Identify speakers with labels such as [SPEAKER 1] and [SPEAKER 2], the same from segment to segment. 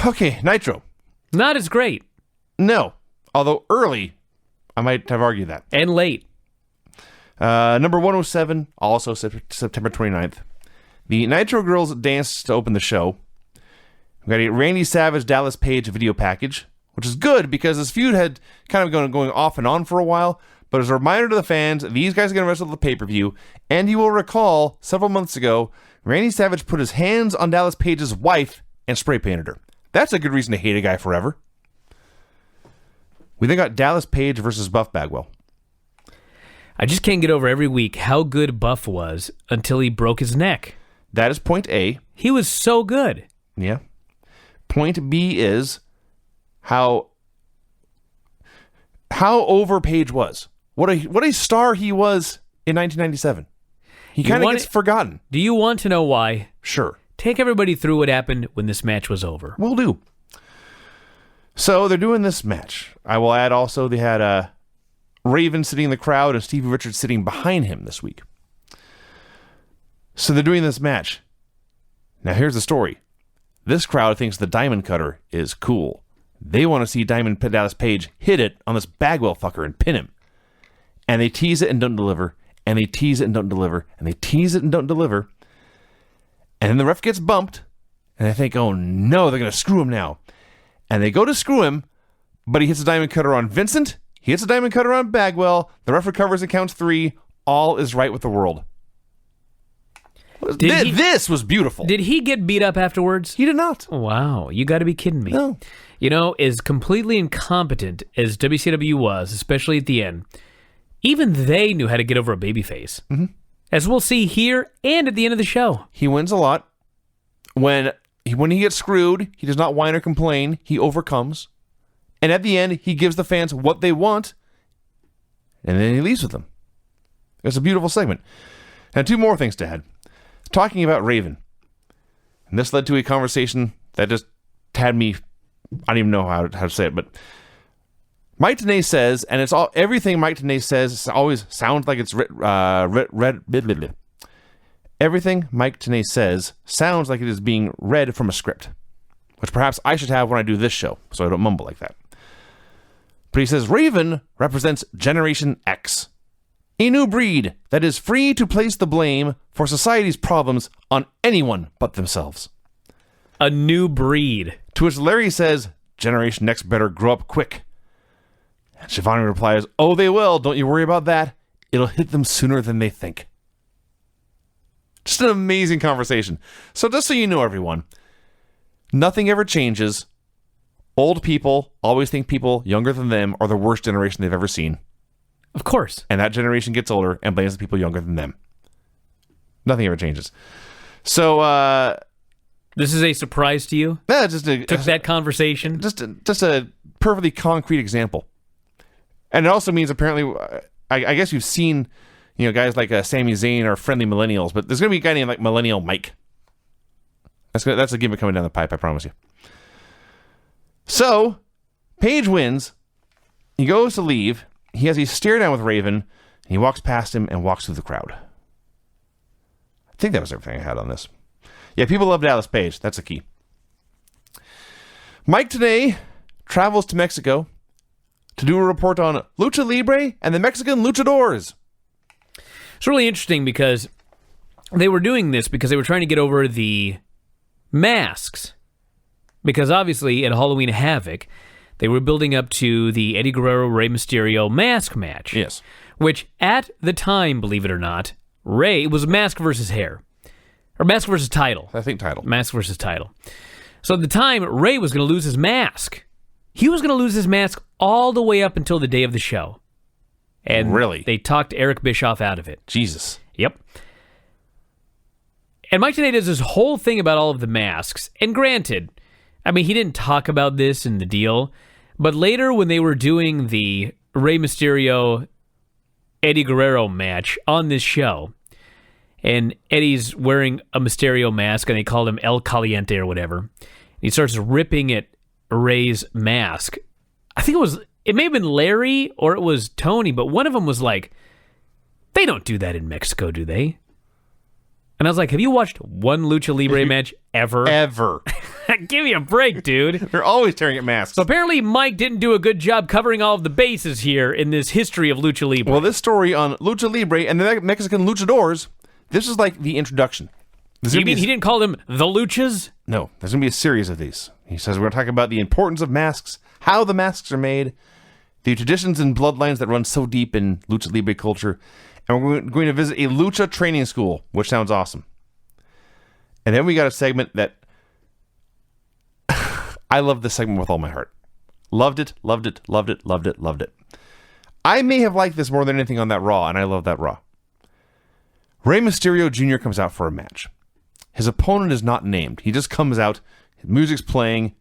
[SPEAKER 1] Okay, Nitro.
[SPEAKER 2] Not as great.
[SPEAKER 1] No. Although early, I might have argued that.
[SPEAKER 2] And late.
[SPEAKER 1] Number 107, also September 29th. The Nitro Girls danced to open the show. We got a Randy Savage, Dallas Page video package, which is good because this feud had kind of going off and on for a while. But as a reminder to the fans, these guys are going to wrestle the pay-per-view. And you will recall, several months ago, Randy Savage put his hands on Dallas Page's wife and spray painted her. That's a good reason to hate a guy forever. We then got Dallas Page versus Buff Bagwell.
[SPEAKER 2] I just can't get over every week how good Buff was until he broke his neck.
[SPEAKER 1] That is point A.
[SPEAKER 2] He was so good.
[SPEAKER 1] Yeah. Point B is how over Page was. What a star he was in 1997. He kind of gets forgotten.
[SPEAKER 2] Do you want to know why?
[SPEAKER 1] Sure.
[SPEAKER 2] Take everybody through what happened when this match was over.
[SPEAKER 1] Will do. So they're doing this match. I will add also they had Raven sitting in the crowd and Stevie Richards sitting behind him this week. So they're doing this match. Now here's the story. This crowd thinks the Diamond Cutter is cool. They want to see Diamond Dallas Page hit it on this Bagwell fucker and pin him. And they tease it and don't deliver. And they tease it and don't deliver. And they tease it and don't deliver. And then the ref gets bumped. And they think, oh no, they're going to screw him now. And they go to screw him, but he hits a Diamond Cutter on Vincent. He hits a Diamond Cutter on Bagwell. The ref recovers and counts 3. All is right with the world. This was beautiful.
[SPEAKER 2] Did he get beat up afterwards?
[SPEAKER 1] He did not.
[SPEAKER 2] Wow, you got to be kidding me.
[SPEAKER 1] No.
[SPEAKER 2] You know, as completely incompetent as WCW was, especially at the end, even they knew how to get over a babyface. Mm-hmm. As we'll see here and at the end of the show.
[SPEAKER 1] He wins a lot. When he gets screwed, he does not whine or complain. He overcomes. And at the end, he gives the fans what they want. And then he leaves with them. It's a beautiful segment. And 2 more things to add. Talking about Raven. And this led to a conversation that just had me, I don't even know how to say it, but Mike Tenay says, and it's all everything Mike Tenay says always sounds like it's read. Everything Mike Tenay says sounds like it is being read from a script, which perhaps I should have when I do this show, so I don't mumble like that. But he says, Raven represents Generation X, a new breed that is free to place the blame for society's problems on anyone but themselves.
[SPEAKER 2] A new breed.
[SPEAKER 1] To which Larry says, Generation X better grow up quick. And Shivani replies, oh, they will. Don't you worry about that. It'll hit them sooner than they think. Just an amazing conversation. So just so you know, everyone, nothing ever changes. Old people always think people younger than them are the worst generation they've ever seen.
[SPEAKER 2] Of course.
[SPEAKER 1] And that generation gets older and blames the people younger than them. Nothing ever changes. So,
[SPEAKER 2] this is a surprise to you?
[SPEAKER 1] Yeah, took
[SPEAKER 2] that conversation?
[SPEAKER 1] Just a perfectly concrete example. And it also means apparently, I guess you've seen, guys like Sami Zayn are friendly millennials, but there's going to be a guy named like Millennial Mike. That's a gimmick coming down the pipe, I promise you. So, Page wins. He goes to leave. He has a stare down with Raven. And he walks past him and walks through the crowd. I think that was everything I had on this. Yeah, people love Dallas Page. That's a key. Mike today travels to Mexico to do a report on Lucha Libre and the Mexican luchadors.
[SPEAKER 2] It's really interesting because they were doing this because they were trying to get over the masks. Because obviously at Halloween Havoc, they were building up to the Eddie Guerrero-Rey Mysterio mask match.
[SPEAKER 1] Yes.
[SPEAKER 2] Which at the time, believe it or not, Rey was mask versus hair. Or mask versus title.
[SPEAKER 1] I think title.
[SPEAKER 2] Mask versus title. So at the time, Rey was going to lose his mask. He was going to lose his mask all the way up until the day of the show. And
[SPEAKER 1] really?
[SPEAKER 2] They talked Eric Bischoff out of it.
[SPEAKER 1] Jesus.
[SPEAKER 2] Yep. And Mike Tenay does this whole thing about all of the masks. And granted, I mean, he didn't talk about this in the deal, but later when they were doing the Rey Mysterio Eddie Guerrero match on this show, and Eddie's wearing a Mysterio mask, and they called him El Caliente or whatever, he starts ripping at Rey's mask. I think it may have been Larry or it was Tony, but one of them was like, they don't do that in Mexico, do they? And I was like, have you watched one Lucha Libre match ever?
[SPEAKER 1] Ever.
[SPEAKER 2] Give me a break, dude.
[SPEAKER 1] They're always tearing at masks.
[SPEAKER 2] So apparently Mike didn't do a good job covering all of the bases here in this history of Lucha Libre.
[SPEAKER 1] Well, this story on Lucha Libre and the Mexican luchadors, this is like the introduction.
[SPEAKER 2] You mean he didn't call them the Luchas?
[SPEAKER 1] No, there's going to be a series of these. He says we're going to talk about the importance of masks, how the masks are made, the traditions and bloodlines that run so deep in Lucha Libre culture, and we're going to visit a lucha training school, which sounds awesome. And then we got a segment that I love this segment with all my heart. Loved it, loved it, loved it, loved it, loved it. I may have liked this more than anything on that Raw, and I love that Raw. Rey Mysterio Jr. comes out for a match. His opponent is not named. He just comes out, his music's playing,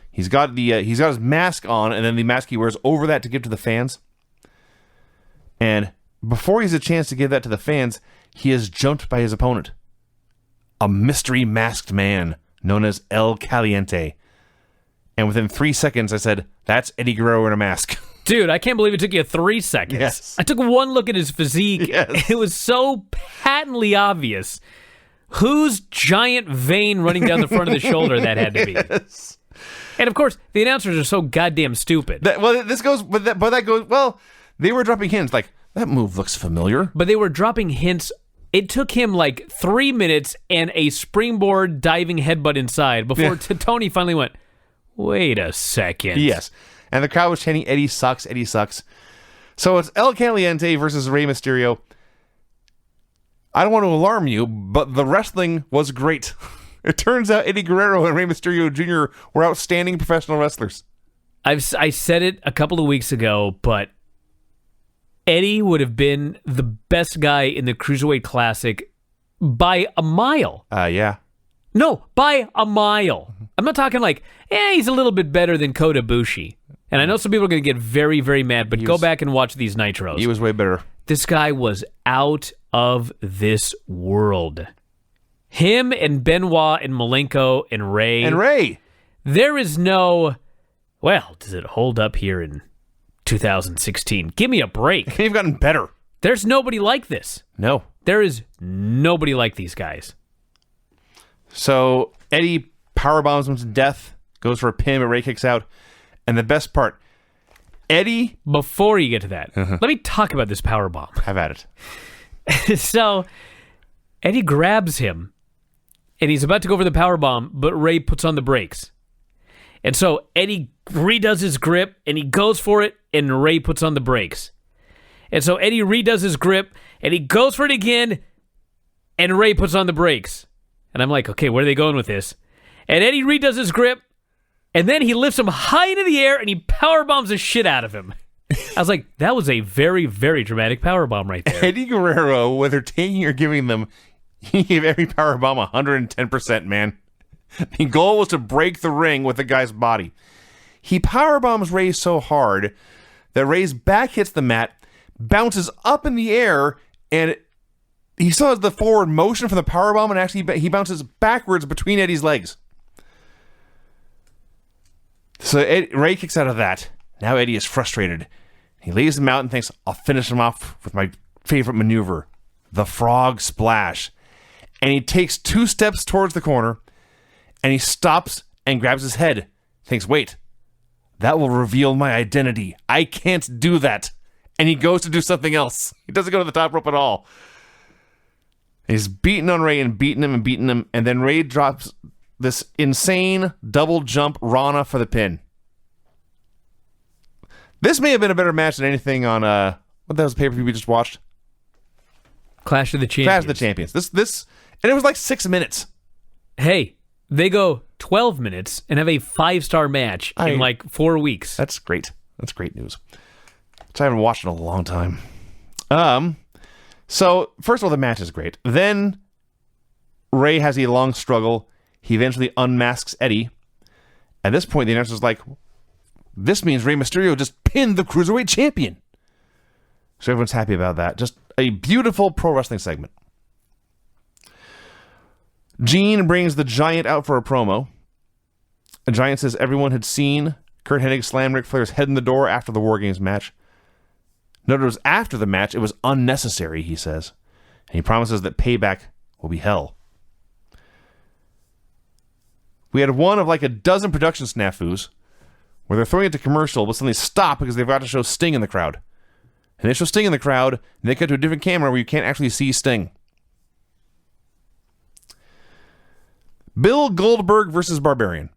[SPEAKER 1] he's got his mask on, and then the mask he wears over that to give to the fans. And before he has a chance to give that to the fans, he is jumped by his opponent. A mystery masked man known as El Caliente. And within 3 seconds, I said, that's Eddie Guerrero in a mask.
[SPEAKER 2] Dude, I can't believe it took you 3 seconds.
[SPEAKER 1] Yes.
[SPEAKER 2] I took one look at his physique.
[SPEAKER 1] Yes.
[SPEAKER 2] It was so patently obvious whose giant vein running down the front of the shoulder that had to be.
[SPEAKER 1] Yes.
[SPEAKER 2] And of course, the announcers are so goddamn stupid.
[SPEAKER 1] That goes, well, they were dropping hints like, that move looks familiar.
[SPEAKER 2] But they were dropping hints. It took him like 3 minutes and a springboard diving headbutt inside before Tony finally went, wait a second.
[SPEAKER 1] Yes. And the crowd was chanting, Eddie sucks, Eddie sucks. So it's El Caliente versus Rey Mysterio. I don't want to alarm you, but the wrestling was great. It turns out Eddie Guerrero and Rey Mysterio Jr. were outstanding professional wrestlers.
[SPEAKER 2] I said it a couple of weeks ago, but Eddie would have been the best guy in the Cruiserweight Classic by a mile.
[SPEAKER 1] Yeah.
[SPEAKER 2] No, by a mile. I'm not talking like, he's a little bit better than Kota Ibushi. And I know some people are going to get very, very mad, but go back and watch these Nitros.
[SPEAKER 1] He was way better.
[SPEAKER 2] This guy was out of this world. Him and Benoit and Malenko and Ray.
[SPEAKER 1] And Ray.
[SPEAKER 2] There is no, well, does it hold up here in 2016? Give me a break.
[SPEAKER 1] They've gotten better.
[SPEAKER 2] There's nobody like this.
[SPEAKER 1] No.
[SPEAKER 2] There is nobody like these guys.
[SPEAKER 1] So Eddie powerbombs him to death, goes for a pin, but Ray kicks out. And the best part, Eddie...
[SPEAKER 2] Before you get to that, let me talk about this powerbomb.
[SPEAKER 1] Have at it.
[SPEAKER 2] So Eddie grabs him, and he's about to go for the powerbomb, but Ray puts on the brakes. And so Eddie redoes his grip, and he goes for it, and Ray puts on the brakes. And so Eddie redoes his grip, and he goes for it again, and Ray puts on the brakes. And I'm like, okay, where are they going with this? And Eddie redoes his grip, and then he lifts him high into the air, and he powerbombs the shit out of him. I was like, that was a very, very dramatic powerbomb right there.
[SPEAKER 1] Eddie Guerrero, whether taking or giving them, he gave every powerbomb 110%, man. The goal was to break the ring with the guy's body. He powerbombs Ray so hard that Ray's back hits the mat, bounces up in the air, and he still has the forward motion from the powerbomb, and actually he bounces backwards between Eddie's legs. So Ray kicks out of that. Now Eddie is frustrated. He lays him out and thinks, I'll finish him off with my favorite maneuver, the frog splash. And he takes 2 steps towards the corner, and he stops and grabs his head. Thinks, wait, that will reveal my identity. I can't do that. And he goes to do something else. He doesn't go to the top rope at all. He's beating on Ray and beating him, and then Ray drops this insane double jump Rana for the pin. This may have been a better match than anything on what that was the pay-per-view we just watched?
[SPEAKER 2] Clash of the Champions.
[SPEAKER 1] Clash of the Champions. This and it was like 6 minets.
[SPEAKER 2] Hey, they go 12 minutes and have a 5-star match in like 4 weeks.
[SPEAKER 1] That's great. That's great news. Which I haven't watched in a long time. So first of all, the match is great. Then Ray has a long struggle. He eventually unmasks Eddie. At this point, the announcer's like, this means Rey Mysterio just pinned the Cruiserweight Champion. So everyone's happy about that. Just a beautiful pro wrestling segment. Gene brings the Giant out for a promo. The Giant says everyone had seen Kurt Hennig slam Ric Flair's head in the door after the War Games match. Note it was after the match, it was unnecessary, he says. And he promises that Payback will be hell. We had one of like a dozen production snafus where they're throwing it to commercial, but suddenly stop because they've got to show Sting in the crowd. And they show Sting in the crowd, and they cut to a different camera where you can't actually see Sting. Bill Goldberg versus Barbarian.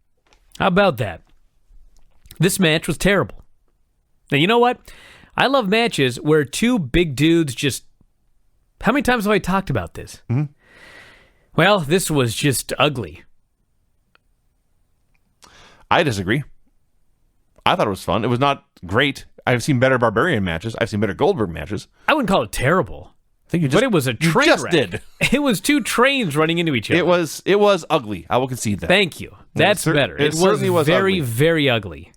[SPEAKER 2] How about that? This match was terrible. Now, you know what? I love matches where two big dudes just... How many times have I talked about this?
[SPEAKER 1] Mm-hmm.
[SPEAKER 2] Well, this was just ugly.
[SPEAKER 1] I disagree. I thought it was fun. It was not great. I've seen better Barbarian matches. I've seen better Goldberg matches.
[SPEAKER 2] I wouldn't call it terrible.
[SPEAKER 1] I think you just,
[SPEAKER 2] but it was a train
[SPEAKER 1] you just
[SPEAKER 2] wreck.
[SPEAKER 1] did.
[SPEAKER 2] It was two trains running into each other.
[SPEAKER 1] It was ugly. I will concede that.
[SPEAKER 2] Thank you. That's better.
[SPEAKER 1] It certainly was
[SPEAKER 2] very,
[SPEAKER 1] ugly.
[SPEAKER 2] very ugly.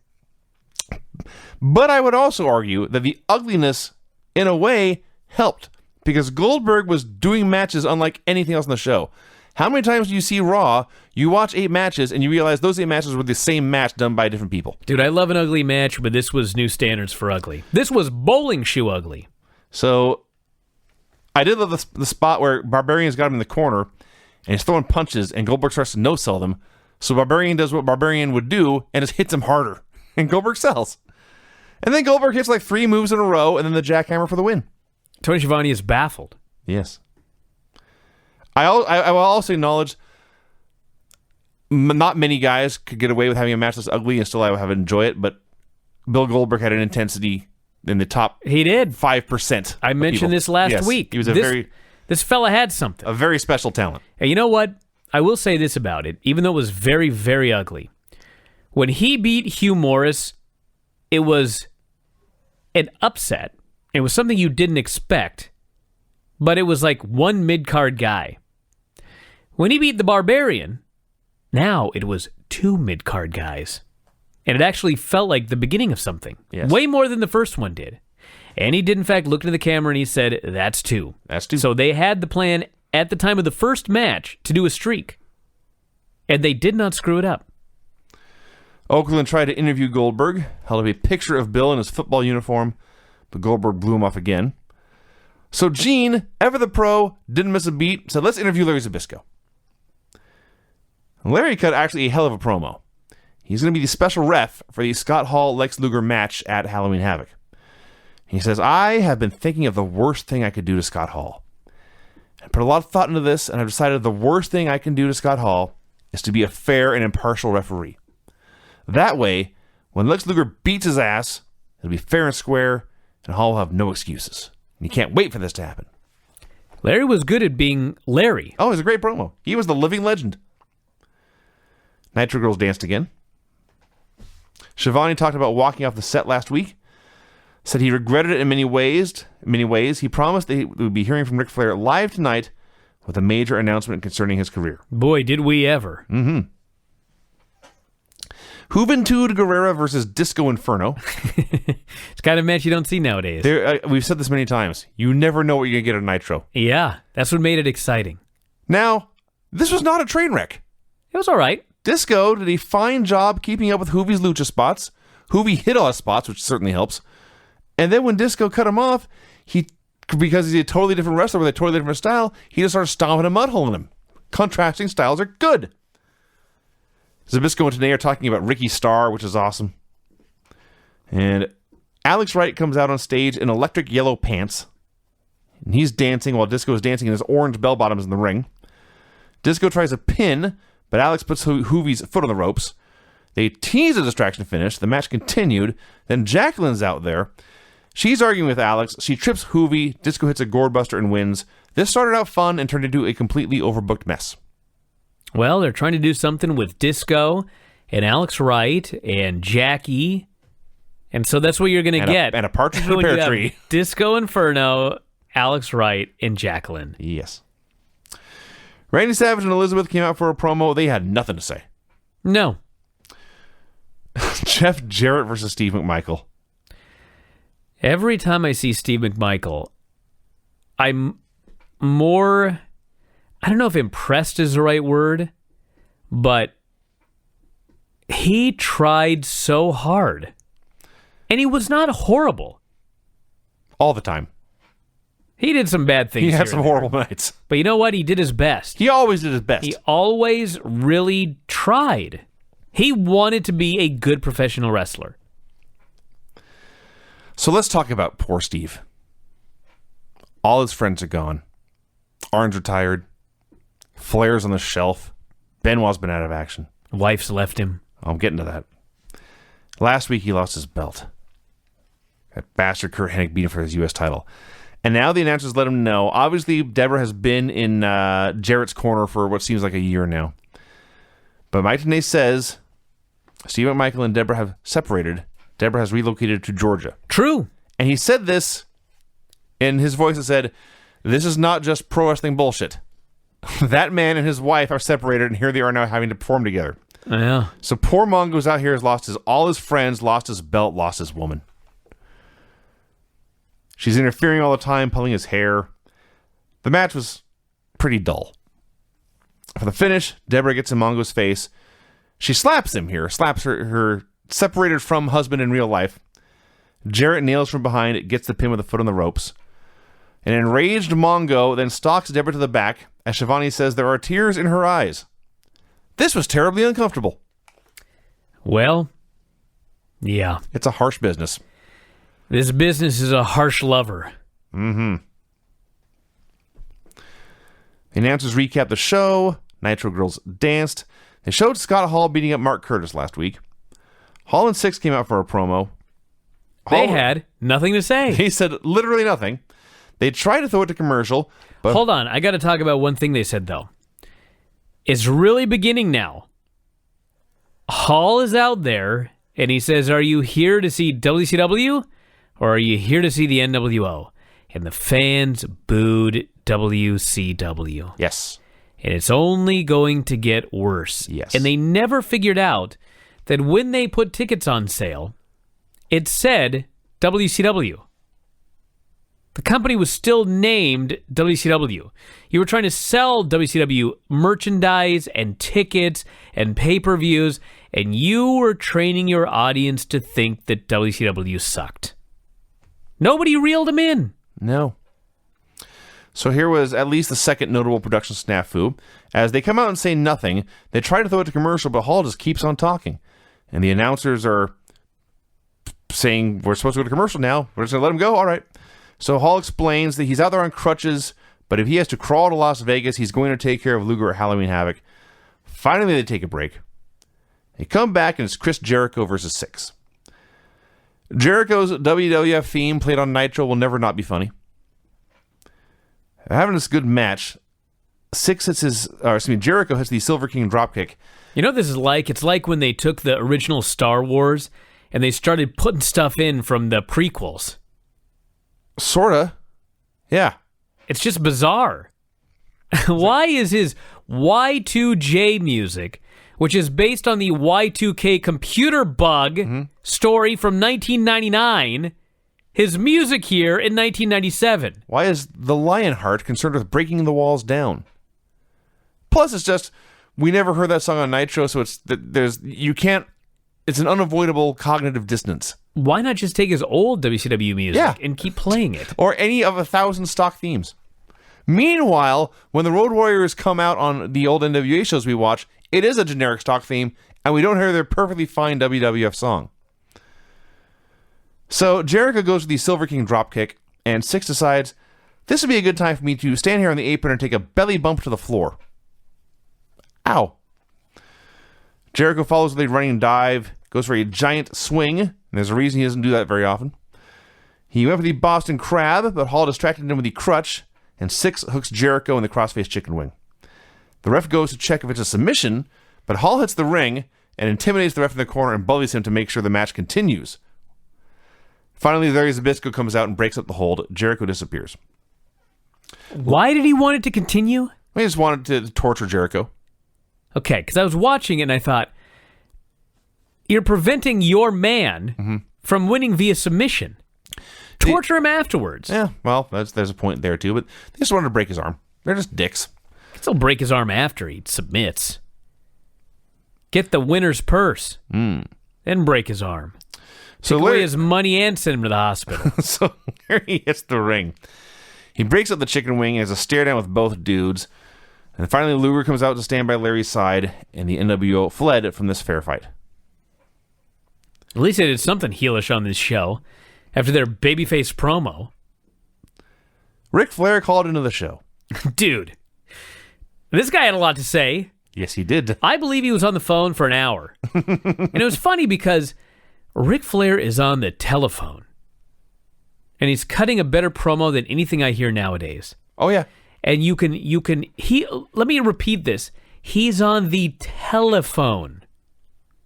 [SPEAKER 1] But I would also argue that the ugliness, in a way, helped. Because Goldberg was doing matches unlike anything else on the show. How many times do you see Raw, you watch 8 matches, and you realize those 8 matches were the same match done by different people?
[SPEAKER 2] Dude, I love an ugly match, but this was new standards for ugly. This was bowling shoe ugly.
[SPEAKER 1] So, I did love the spot where Barbarian's got him in the corner, and he's throwing punches, and Goldberg starts to no-sell them. So Barbarian does what Barbarian would do, and just hits him harder. And Goldberg sells. And then Goldberg hits like 3 moves in a row, and then the jackhammer for the win.
[SPEAKER 2] Tony Schiavone is baffled.
[SPEAKER 1] Yes. I will also acknowledge not many guys could get away with having a match that's ugly and still I would have enjoy it, but Bill Goldberg had an intensity in the top
[SPEAKER 2] He did.
[SPEAKER 1] 5%.
[SPEAKER 2] I mentioned this last week.
[SPEAKER 1] He was
[SPEAKER 2] this fella had something.
[SPEAKER 1] a very special talent.
[SPEAKER 2] And you know what? I will say this about it, even though it was very, very ugly. When he beat Hugh Morris, it was an upset. It was something you didn't expect, but it was like one mid-card guy. When he beat the Barbarian, now it was 2 mid-card guys. And it actually felt like the beginning of something.
[SPEAKER 1] Yes.
[SPEAKER 2] Way more than the first one did. And he did, in fact, look into the camera and he said, that's 2.
[SPEAKER 1] That's 2.
[SPEAKER 2] So they had the plan at the time of the first match to do a streak. And they did not screw it up.
[SPEAKER 1] Okerlund tried to interview Goldberg, held up a picture of Bill in his football uniform, but Goldberg blew him off again. So Gene, ever the pro, didn't miss a beat, said, let's interview Larry Zbyszko. Larry cut actually a hell of a promo. He's going to be the special ref for the Scott Hall-Lex Luger match at Halloween Havoc. He says, I have been thinking of the worst thing I could do to Scott Hall. I put a lot of thought into this, and I've decided the worst thing I can do to Scott Hall is to be a fair and impartial referee. That way, when Lex Luger beats his ass, it'll be fair and square, and Hall will have no excuses. And you can't wait for this to happen.
[SPEAKER 2] Larry was good at being Larry.
[SPEAKER 1] Oh, it was a great promo. He was the living legend. Nitro Girls danced again. Schiavone talked about walking off the set last week. Said he regretted it in many ways. He promised that he would be hearing from Ric Flair live tonight with a major announcement concerning his career.
[SPEAKER 2] Boy, did we ever.
[SPEAKER 1] Mm-hmm. Juventud Guerrera versus Disco Inferno.
[SPEAKER 2] It's kind of match you don't see nowadays.
[SPEAKER 1] We've said this many times. You never know what you're going to get at Nitro.
[SPEAKER 2] Yeah, that's what made it exciting.
[SPEAKER 1] Now, this was not a train wreck.
[SPEAKER 2] It was all right.
[SPEAKER 1] Disco did a fine job keeping up with Juvi's lucha spots. Juvi hit all his spots, which certainly helps. And then when Disco cut him off, because he's a totally different wrestler with a totally different style, he just started stomping a mud hole in him. Contrasting styles are good. Zbyszko and Tenay are talking about Ricky Starr, which is awesome. And Alex Wright comes out on stage in electric yellow pants. And he's dancing while Disco is dancing in his orange bell bottoms in the ring. Disco tries a pin, but Alex puts Juvi's foot on the ropes. They tease a distraction finish. The match continued. Then Jacqueline's out there. She's arguing with Alex. She trips Juvi. Disco hits a gourdbuster and wins. This started out fun and turned into a completely overbooked mess.
[SPEAKER 2] Well, they're trying to do something with Disco and Alex Wright and Jackie. And so that's what you're going to get.
[SPEAKER 1] And a partridge in a
[SPEAKER 2] when
[SPEAKER 1] pear
[SPEAKER 2] you have
[SPEAKER 1] tree.
[SPEAKER 2] Disco Inferno, Alex Wright, and Jacqueline.
[SPEAKER 1] Yes. Randy Savage and Elizabeth came out for a promo. They had nothing to say.
[SPEAKER 2] No.
[SPEAKER 1] Jeff Jarrett versus Steve McMichael.
[SPEAKER 2] Every time I see Steve McMichael, I'm more, I don't know if impressed is the right word, but he tried so hard. And he was not horrible.
[SPEAKER 1] All the time.
[SPEAKER 2] He did some bad things.
[SPEAKER 1] He had
[SPEAKER 2] here
[SPEAKER 1] some
[SPEAKER 2] and there.
[SPEAKER 1] horrible nights.
[SPEAKER 2] But you know what? He did his best.
[SPEAKER 1] He always did his best.
[SPEAKER 2] He always really tried. He wanted to be a good professional wrestler.
[SPEAKER 1] So let's talk about poor Steve. All his friends are gone. Arn's retired. Flair's on the shelf. Benoit's been out of action.
[SPEAKER 2] Wife's left him.
[SPEAKER 1] I'm getting to that. Last week, he lost his belt. That bastard Kurt Hennig beat him for his U.S. title. And now the announcers let him know. Obviously, Deborah has been in Jarrett's corner for what seems like a year now. But Mike Tenay says Steve McMichael and Deborah have separated. Deborah has relocated to Georgia.
[SPEAKER 2] True.
[SPEAKER 1] And he said this in his voice that said, "This is not just pro wrestling bullshit. That man and his wife are separated, and here they are now having to perform together."
[SPEAKER 2] Yeah.
[SPEAKER 1] So poor Mongo's out here has lost all his friends, lost his belt, lost his woman. She's interfering all the time, pulling his hair. The match was pretty dull. For the finish, Deborah gets in Mongo's face. She slaps him here, slaps her separated from husband in real life. Jarrett nails from behind, gets the pin with a foot on the ropes. An enraged Mongo then stalks Deborah to the back as Shivani says there are tears in her eyes. This was terribly uncomfortable.
[SPEAKER 2] Well, yeah.
[SPEAKER 1] It's a harsh business.
[SPEAKER 2] This business is a harsh lover.
[SPEAKER 1] Mm-hmm. The announcers recap the show. Nitro girls danced. They showed Scott Hall beating up Mark Curtis last week. Hall and Six came out for a promo.
[SPEAKER 2] They had nothing to say.
[SPEAKER 1] He said literally nothing. They tried to throw it to commercial, but...
[SPEAKER 2] Hold on. I got to talk about one thing they said, though. It's really beginning now. Hall is out there, and he says, "Are you here to see WCW, or are you here to see the NWO?" And the fans booed WCW.
[SPEAKER 1] Yes.
[SPEAKER 2] And it's only going to get worse.
[SPEAKER 1] Yes.
[SPEAKER 2] And they never figured out that when they put tickets on sale, it said WCW. The company was still named WCW. You were trying to sell WCW merchandise and tickets and pay-per-views, and you were training your audience to think that WCW sucked. Nobody reeled them in.
[SPEAKER 1] No. So here was at least the second notable production snafu. As they come out and say nothing, they try to throw it to commercial, but Hall just keeps on talking. And the announcers are saying, "We're supposed to go to commercial now. We're just going to let him go? All right." So Hall explains that he's out there on crutches, but if he has to crawl to Las Vegas, he's going to take care of Luger at Halloween Havoc. Finally, they take a break. They come back, and it's Chris Jericho versus Six. Jericho's WWF theme played on Nitro will never not be funny. Having this good match, Jericho hits the Silver King dropkick.
[SPEAKER 2] You know what this is like? It's like when they took the original Star Wars and they started putting stuff in from the prequels.
[SPEAKER 1] Sorta. Yeah.
[SPEAKER 2] It's just bizarre. Why is his Y2J music, which is based on the Y2K computer bug story from 1999, his music here in 1997?
[SPEAKER 1] Why is the Lionheart concerned with breaking the walls down? Plus, it's just, we never heard that song on Nitro, so it's an unavoidable cognitive dissonance.
[SPEAKER 2] Why not just take his old WCW music and keep playing it?
[SPEAKER 1] Or any of 1,000 stock themes. Meanwhile, when the Road Warriors come out on the old NWA shows we watch, it is a generic stock theme, and we don't hear their perfectly fine WWF song. So Jericho goes with the Silver King dropkick, and Six decides, this would be a good time for me to stand here on the apron and take a belly bump to the floor. Ow. Jericho follows with a running dive, goes for a giant swing, and there's a reason he doesn't do that very often. He went for the Boston Crab, but Hall distracted him with the crutch, and Six hooks Jericho in the crossface chicken wing. The ref goes to check if it's a submission, but Hall hits the ring and intimidates the ref in the corner and bullies him to make sure the match continues. Finally, Larry Zbyszko comes out and breaks up the hold. Jericho disappears.
[SPEAKER 2] Why did he want it to continue?
[SPEAKER 1] He just wanted to torture Jericho.
[SPEAKER 2] Okay, because I was watching it and I thought, you're preventing your man from winning via submission. Torture him afterwards.
[SPEAKER 1] Yeah, well, there's a point there too, but they just wanted to break his arm. They're just dicks.
[SPEAKER 2] He'll break his arm after he submits. Get the winner's purse. Then break his arm.
[SPEAKER 1] So
[SPEAKER 2] Take away his money and send him to the hospital.
[SPEAKER 1] So here he hits the ring. He breaks up the chicken wing and has a stare down with both dudes. And finally, Luger comes out to stand by Larry's side, and the NWO fled from this fair fight.
[SPEAKER 2] At least they did something heelish on this show after their babyface promo.
[SPEAKER 1] Ric Flair called into the show.
[SPEAKER 2] Dude, this guy had a lot to say.
[SPEAKER 1] Yes, he did.
[SPEAKER 2] I believe he was on the phone for an hour. And it was funny because Ric Flair is on the telephone. And he's cutting a better promo than anything I hear nowadays.
[SPEAKER 1] Oh, yeah.
[SPEAKER 2] And let me repeat this. He's on the telephone.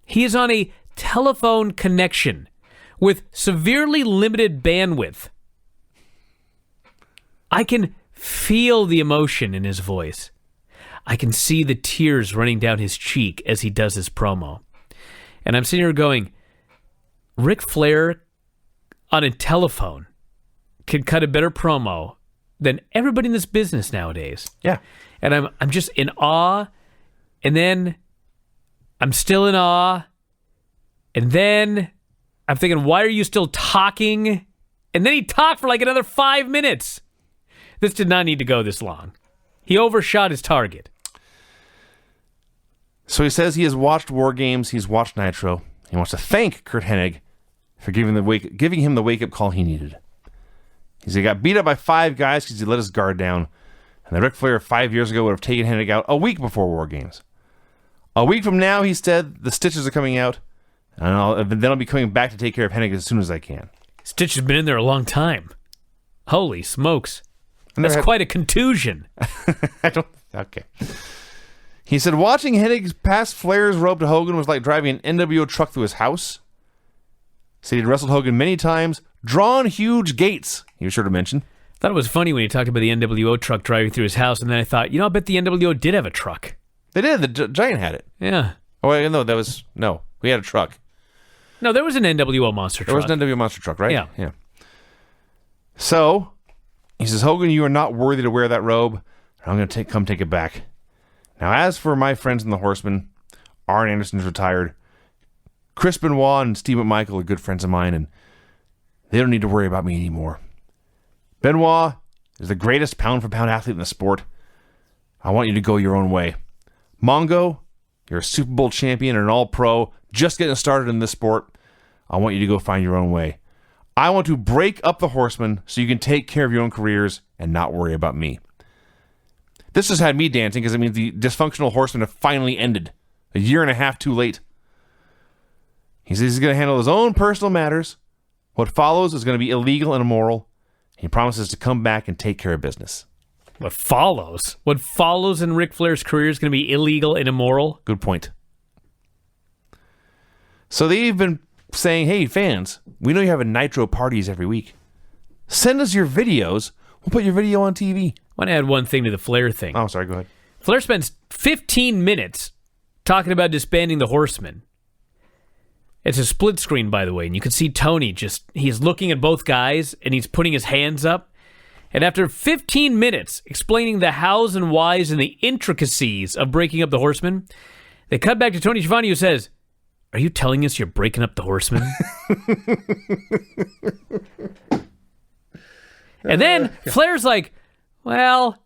[SPEAKER 2] He is on a telephone connection with severely limited bandwidth. I can feel the emotion in his voice. I can see the tears running down his cheek as he does his promo. And I'm sitting here going, Ric Flair on a telephone can cut a better promo than everybody in this business nowadays.
[SPEAKER 1] Yeah.
[SPEAKER 2] And I'm just in awe, and then I'm still in awe, and then I'm thinking, why are you still talking? And then he talked for like another 5 minutes. This did not need to go this long. He overshot his target.
[SPEAKER 1] So he says he has watched War Games, he's watched Nitro. He wants to thank Kurt Hennig for giving him the wake-up call he needed. He said he got beat up by 5 guys because he let his guard down. And the Ric Flair 5 years ago would have taken Hennig out a week before War Games. A week from now, he said, the stitches are coming out. And then I'll be coming back to take care of Hennig as soon as I can.
[SPEAKER 2] Stitch has been in there a long time. Holy smokes. That's quite a contusion.
[SPEAKER 1] Okay. He said watching Hennig pass Flair's rope to Hogan was like driving an NWO truck through his house. Said he'd wrestled Hogan many times, drawn huge gates, he was sure to mention.
[SPEAKER 2] Thought it was funny when he talked about the NWO truck driving through his house, and then I thought, I bet the NWO did have a truck.
[SPEAKER 1] They did. The Giant had it.
[SPEAKER 2] Yeah.
[SPEAKER 1] Oh, wait, no. We had a truck.
[SPEAKER 2] No, there was an NWO monster truck.
[SPEAKER 1] There was an NWO monster truck, right?
[SPEAKER 2] Yeah.
[SPEAKER 1] So, he says, Hogan, you are not worthy to wear that robe. I'm going to come take it back. Now, as for my friends in the Horsemen, Arn Anderson's retired. Chris Benoit and Steve McMichael are good friends of mine, and they don't need to worry about me anymore. Benoit is the greatest pound-for-pound athlete in the sport. I want you to go your own way. Mongo, you're a Super Bowl champion and an all-pro, just getting started in this sport. I want you to go find your own way. I want to break up the Horsemen so you can take care of your own careers and not worry about me. This has had me dancing because it means the dysfunctional Horsemen have finally ended. A year and a half too late. He says he's going to handle his own personal matters. What follows is going to be illegal and immoral. He promises to come back and take care of business.
[SPEAKER 2] What follows? What follows in Ric Flair's career is going to be illegal and immoral?
[SPEAKER 1] Good point. So they've been saying, hey, fans, we know you're having Nitro parties every week. Send us your videos. We'll put your video on TV.
[SPEAKER 2] I want to add one thing to the Flair thing.
[SPEAKER 1] Oh, sorry, go ahead.
[SPEAKER 2] Flair spends 15 minutes talking about disbanding the Horsemen. It's a split screen, by the way, and you can see Tony he's looking at both guys, and he's putting his hands up. And after 15 minutes explaining the hows and whys and the intricacies of breaking up the Horsemen, they cut back to Tony Schiavone, who says, are you telling us you're breaking up the Horsemen? And then Flair's like, well,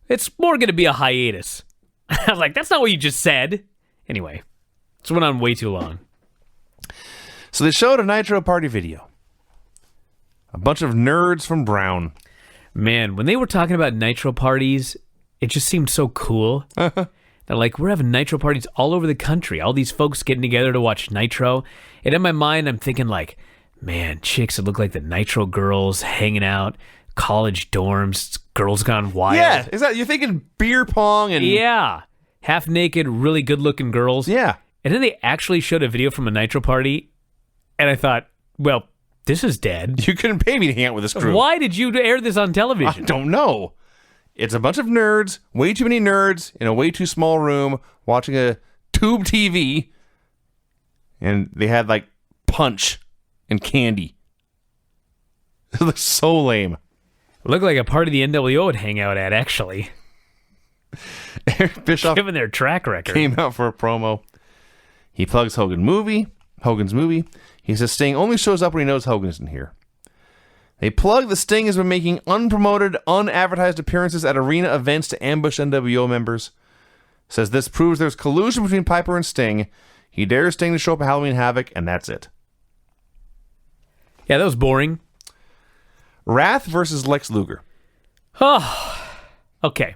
[SPEAKER 2] it's more going to be a hiatus. I was like, that's not what you just said. Anyway, this went on way too long.
[SPEAKER 1] So they showed a Nitro party video. A bunch of nerds from Brown.
[SPEAKER 2] Man, when they were talking about Nitro parties, it just seemed so cool. They're like, we're having Nitro parties all over the country. All these folks getting together to watch Nitro. And in my mind, I'm thinking like, man, chicks that look like the Nitro girls hanging out, college dorms, girls gone wild.
[SPEAKER 1] Yeah, you're thinking beer pong and...
[SPEAKER 2] Yeah, half-naked, really good-looking girls.
[SPEAKER 1] Yeah.
[SPEAKER 2] And then they actually showed a video from a Nitro party, and I thought, well, this is dead.
[SPEAKER 1] You couldn't pay me to hang out with this crew.
[SPEAKER 2] Why did you air this on television?
[SPEAKER 1] I don't know. It's a bunch of nerds, way too many nerds, in a way too small room, watching a tube TV, and they had, like, punch and candy. It looks so lame.
[SPEAKER 2] Looked like a party the NWO would hang out at, actually.
[SPEAKER 1] Eric Bischoff
[SPEAKER 2] Given their track record.
[SPEAKER 1] came out for a promo. He plugs Hogan's movie. He says Sting only shows up when he knows Hogan isn't here. They plug the Sting has been making unpromoted, unadvertised appearances at arena events to ambush NWO members. Says this proves there's collusion between Piper and Sting. He dares Sting to show up at Halloween Havoc, and that's it.
[SPEAKER 2] Yeah, that was boring.
[SPEAKER 1] Wrath versus Lex Luger.
[SPEAKER 2] Oh, okay.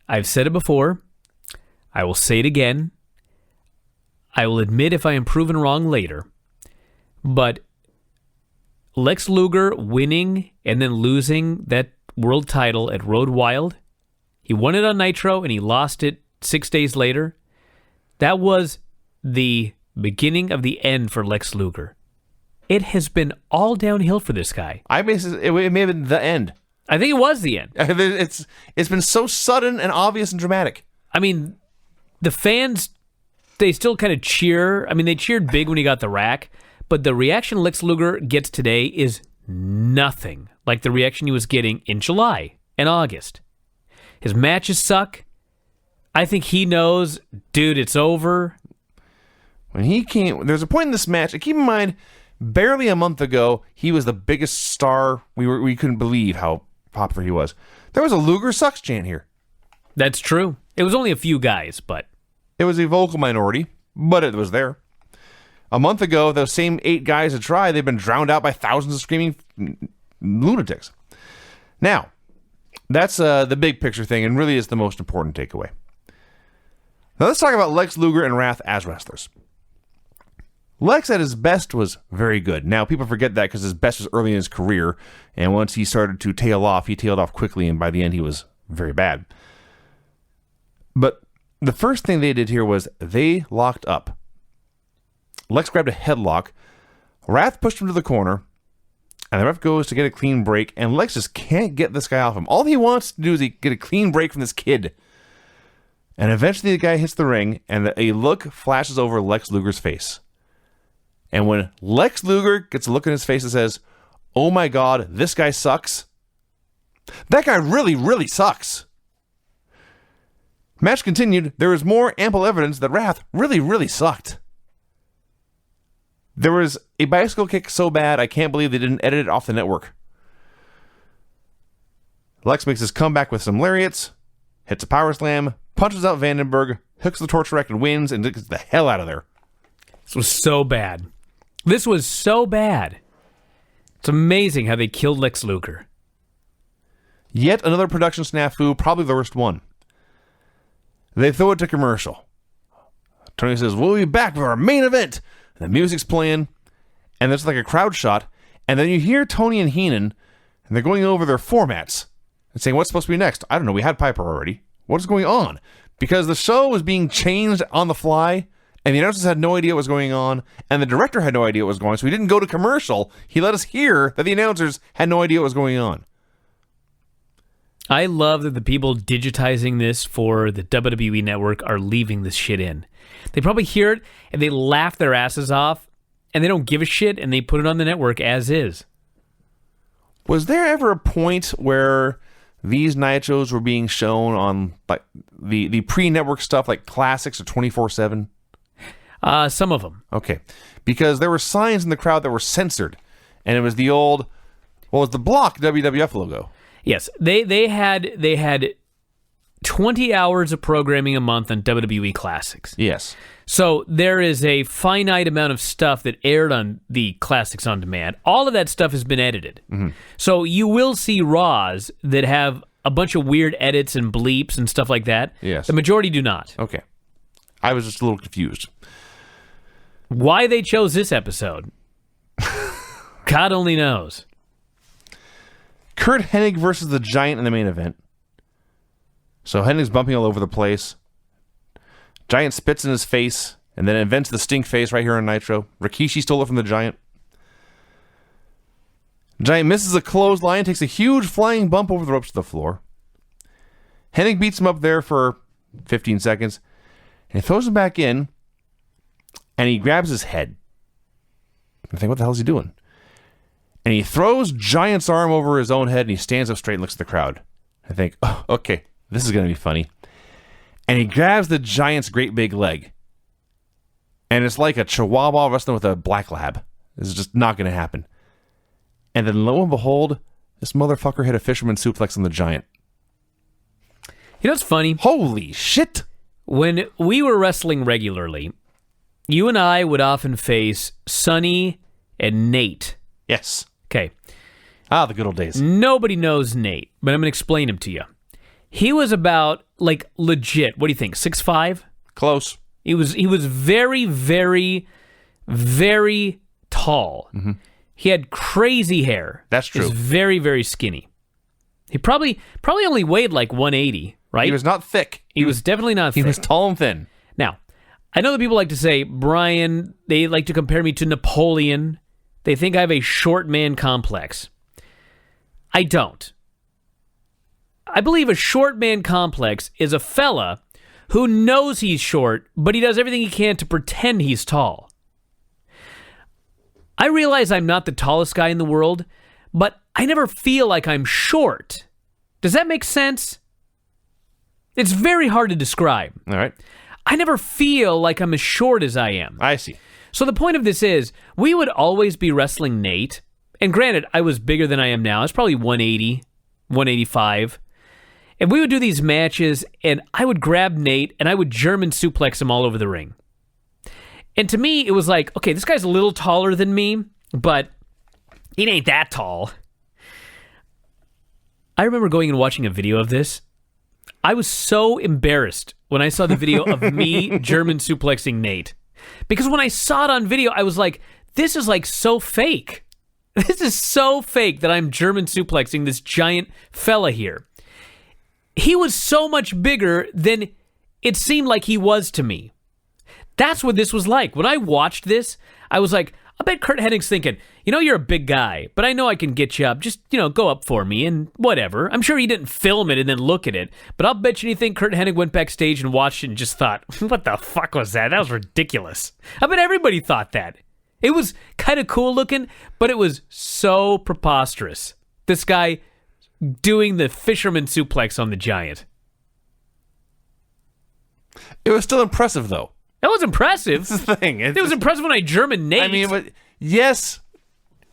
[SPEAKER 2] I've said it before. I will say it again. I will admit if I am proven wrong later. But Lex Luger winning and then losing that world title at Road Wild, he won it on Nitro and he lost it 6 days later. That was the beginning of the end for Lex Luger. It has been all downhill for this guy.
[SPEAKER 1] It may have been the end.
[SPEAKER 2] I think it was the end.
[SPEAKER 1] It's been so sudden and obvious and dramatic.
[SPEAKER 2] I mean, the fans, they still kind of cheer. I mean, they cheered big when he got the rack, but the reaction Lex Luger gets today is nothing like the reaction he was getting in July and August. His matches suck. I think he knows, dude, it's over.
[SPEAKER 1] When he came, there's a point in this match, and keep in mind, barely a month ago, he was the biggest star. We couldn't believe how popular he was. There was a Luger sucks chant here.
[SPEAKER 2] That's true. It was only a few guys, but
[SPEAKER 1] it was a vocal minority, but it was there. A month ago, those same 8 guys that tried, they've been drowned out by thousands of screaming lunatics. Now, that's the big picture thing, and really is the most important takeaway. Now let's talk about Lex Luger and Wrath as wrestlers. Lex at his best was very good. Now, people forget that because his best was early in his career, and once he started to tail off, he tailed off quickly, and by the end, he was very bad. But the first thing they did here was they locked up. Lex grabbed a headlock, Wrath pushed him to the corner, and the ref goes to get a clean break, and Lex just can't get this guy off him. All he wants to do is get a clean break from this kid. And eventually the guy hits the ring, and a look flashes over Lex Luger's face. And when Lex Luger gets a look in his face and says, "Oh my God, this guy sucks," that guy really, really sucks. Match continued. There was more ample evidence that Wrath really, really sucked. There was a bicycle kick so bad, I can't believe they didn't edit it off the network. Lex makes his comeback with some lariats, hits a power slam, punches out Vandenberg, hooks the torch rack and wins, and gets the hell out of there.
[SPEAKER 2] This was so bad. This was so bad. It's amazing how they killed Lex Luger.
[SPEAKER 1] Yet another production snafu, probably the worst one. They throw it to commercial. Tony says, "We'll be back for our main event." And the music's playing, and there's like a crowd shot, and then you hear Tony and Heenan, and they're going over their formats and saying, "What's supposed to be next?" I don't know, we had Piper already. What is going on? Because the show was being changed on the fly, and the announcers had no idea what was going on, and the director had no idea what was going on, so he didn't go to commercial. He let us hear that the announcers had no idea what was going on.
[SPEAKER 2] I love that the people digitizing this for the WWE Network are leaving this shit in. They probably hear it, and they laugh their asses off, and they don't give a shit, and they put it on the network as is.
[SPEAKER 1] Was there ever a point where these Nitros were being shown on like the pre-network stuff like Classics or 24/7?
[SPEAKER 2] Some of them.
[SPEAKER 1] Okay. Because there were signs in the crowd that were censored, and it was the old, well, it was the block WWF logo.
[SPEAKER 2] Yes, they had 20 hours of programming a month on WWE Classics.
[SPEAKER 1] Yes.
[SPEAKER 2] So there is a finite amount of stuff that aired on the Classics on Demand. All of that stuff has been edited. Mm-hmm. So you will see Raws that have a bunch of weird edits and bleeps and stuff like that.
[SPEAKER 1] Yes.
[SPEAKER 2] The majority do not.
[SPEAKER 1] Okay. I was just a little confused.
[SPEAKER 2] Why they chose this episode, God only knows.
[SPEAKER 1] Kurt Hennig versus the Giant in the main event. So Hennig's bumping all over the place. Giant spits in his face and then invents the stink face right here on Nitro. Rikishi stole it from the Giant. Giant misses a clothesline, takes a huge flying bump over the ropes to the floor. Hennig beats him up there for 15 seconds and he throws him back in and he grabs his head. I think, what the hell is he doing? And he throws Giant's arm over his own head and he stands up straight and looks at the crowd. I think, oh, okay, this is going to be funny. And he grabs the Giant's great big leg. And it's like a Chihuahua wrestling with a black lab. This is just not going to happen. And then lo and behold, this motherfucker hit a fisherman suplex on the Giant.
[SPEAKER 2] You know what's funny?
[SPEAKER 1] Holy shit!
[SPEAKER 2] When we were wrestling regularly, you and I would often face Sonny and Nate.
[SPEAKER 1] Yes.
[SPEAKER 2] Okay.
[SPEAKER 1] Ah, the good old days.
[SPEAKER 2] Nobody knows Nate, but I'm going to explain him to you. He was about, like, legit, what do you think, 6'5"?
[SPEAKER 1] Close.
[SPEAKER 2] He was very, very, very tall.
[SPEAKER 1] Mm-hmm.
[SPEAKER 2] He had crazy hair.
[SPEAKER 1] That's true.
[SPEAKER 2] He was very, very skinny. He probably only weighed like 180, right?
[SPEAKER 1] He was not thick.
[SPEAKER 2] He was definitely not thick.
[SPEAKER 1] He was tall and thin.
[SPEAKER 2] Now, I know that people like to say, Brian, they like to compare me to Napoleon. They think I have a short man complex. I don't. I believe a short man complex is a fella who knows he's short, but he does everything he can to pretend he's tall. I realize I'm not the tallest guy in the world, but I never feel like I'm short. Does that make sense? It's very hard to describe.
[SPEAKER 1] All right.
[SPEAKER 2] I never feel like I'm as short as I am.
[SPEAKER 1] I see.
[SPEAKER 2] So the point of this is, we would always be wrestling Nate, and granted, I was bigger than I am now. I was probably 180, 185. And we would do these matches, and I would grab Nate, and I would German suplex him all over the ring. And to me, it was like, okay, this guy's a little taller than me, but he ain't that tall. I remember going and watching a video of this. I was so embarrassed when I saw the video of me German suplexing Nate. Because when I saw it on video, I was like, this is like so fake. This is so fake that I'm German suplexing this giant fella here. He was so much bigger than it seemed like he was to me. That's what this was like. When I watched this, I was like, I bet Kurt Hennig's thinking, you're a big guy, but I know I can get you up. Just, go up for me and whatever. I'm sure he didn't film it and then look at it, but I'll bet you anything Kurt Hennig went backstage and watched it and just thought, what the fuck was that? That was ridiculous. I bet everybody thought that. It was kind of cool looking, but it was so preposterous. This guy doing the fisherman suplex on the Giant.
[SPEAKER 1] It was still impressive, though.
[SPEAKER 2] That was impressive.
[SPEAKER 1] That's the thing.
[SPEAKER 2] It was impressive when I German Nate.
[SPEAKER 1] I mean, but yes,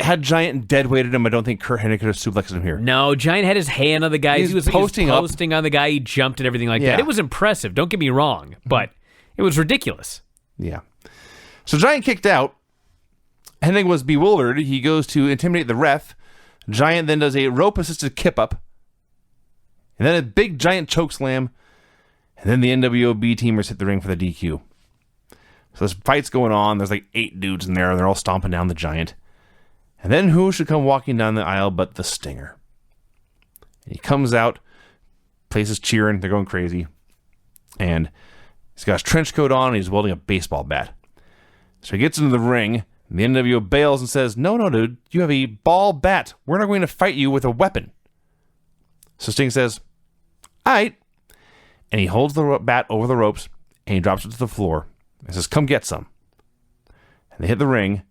[SPEAKER 1] had Giant dead weighted him, I don't think Kurt Hennig could have suplexed him here.
[SPEAKER 2] No, Giant had his hand on the guy. He was posting
[SPEAKER 1] up.
[SPEAKER 2] On the guy. He jumped and everything like that. It was impressive. Don't get me wrong, but it was ridiculous.
[SPEAKER 1] Yeah. So Giant kicked out. Hennig was bewildered. He goes to intimidate the ref. Giant then does a rope-assisted kip-up. And then a big Giant chokeslam. And then the NWO teamers hit the ring for the DQ. So this fight's going on. There's like 8 dudes in there, and they're all stomping down the Giant. And then who should come walking down the aisle but the Stinger? And he comes out, place is cheering, they're going crazy. And he's got his trench coat on, and he's wielding a baseball bat. So he gets into the ring, and the NWO bails and says, no, dude, you have a ball bat. We're not going to fight you with a weapon. So Sting says, all right. And he holds the bat over the ropes, and he drops it to the floor. He says, come get some. And they hit the ring,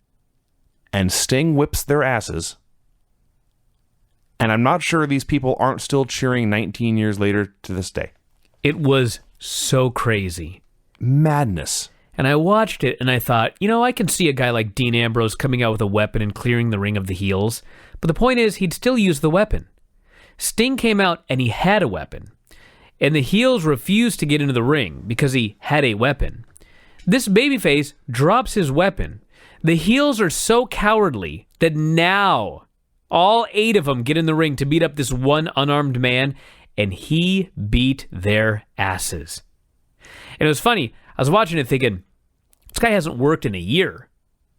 [SPEAKER 1] and Sting whips their asses. And I'm not sure these people aren't still cheering 19 years later to this day.
[SPEAKER 2] It was so crazy.
[SPEAKER 1] Madness.
[SPEAKER 2] And I watched it, and I thought, I can see a guy like Dean Ambrose coming out with a weapon and clearing the ring of the heels. But the point is, he'd still use the weapon. Sting came out, and he had a weapon. And the heels refused to get into the ring because he had a weapon. This babyface drops his weapon. The heels are so cowardly that now all 8 of them get in the ring to beat up this one unarmed man, and he beat their asses. And it was funny. I was watching it thinking, this guy hasn't worked in a year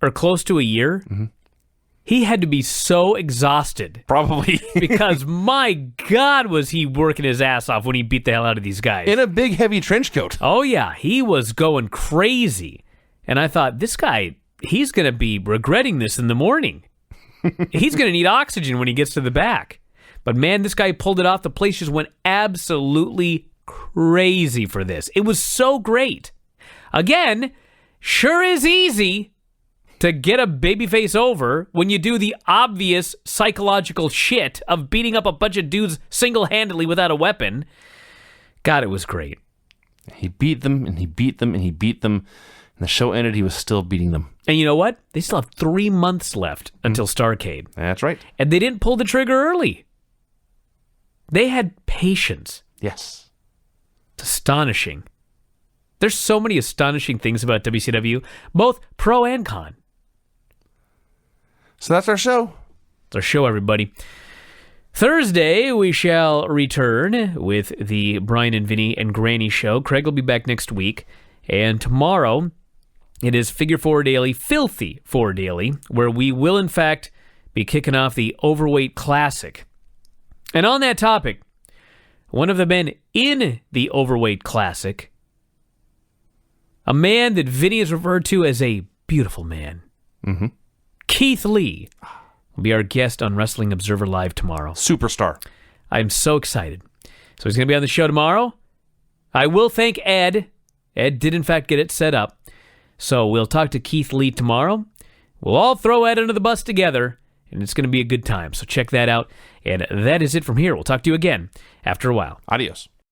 [SPEAKER 2] or close to a year. Mm-hmm. He had to be so exhausted.
[SPEAKER 1] Probably.
[SPEAKER 2] Because my God, was he working his ass off when he beat the hell out of these guys.
[SPEAKER 1] In a big, heavy trench coat.
[SPEAKER 2] Oh, yeah. He was going crazy. And I thought, this guy, he's going to be regretting this in the morning. He's going to need oxygen when he gets to the back. But man, this guy pulled it off. The place just went absolutely crazy for this. It was so great. Again, sure is easy to get a babyface over when you do the obvious psychological shit of beating up a bunch of dudes single-handedly without a weapon. God, it was great.
[SPEAKER 1] He beat them, and he beat them, and he beat them. The show ended, he was still beating them.
[SPEAKER 2] And you know what? They still have 3 months left until Starrcade.
[SPEAKER 1] That's right.
[SPEAKER 2] And they didn't pull the trigger early. They had patience.
[SPEAKER 1] Yes.
[SPEAKER 2] It's astonishing. There's so many astonishing things about WCW, both pro and con.
[SPEAKER 1] So that's our show.
[SPEAKER 2] It's our show, everybody. Thursday, we shall return with the Brian and Vinny and Granny show. Craig will be back next week. And tomorrow, it is Figure 4 Daily, Filthy 4 Daily, where we will, in fact, be kicking off the Overweight Classic. And on that topic, one of the men in the Overweight Classic, a man that Vinny has referred to as a beautiful man, Keith Lee, will be our guest on Wrestling Observer Live tomorrow.
[SPEAKER 1] Superstar.
[SPEAKER 2] I'm so excited. So he's going to be on the show tomorrow. I will thank Ed. Ed did, in fact, get it set up. So we'll talk to Keith Lee tomorrow. We'll all throw Ed under the bus together, and it's going to be a good time. So check that out. And that is it from here. We'll talk to you again after a while.
[SPEAKER 1] Adios.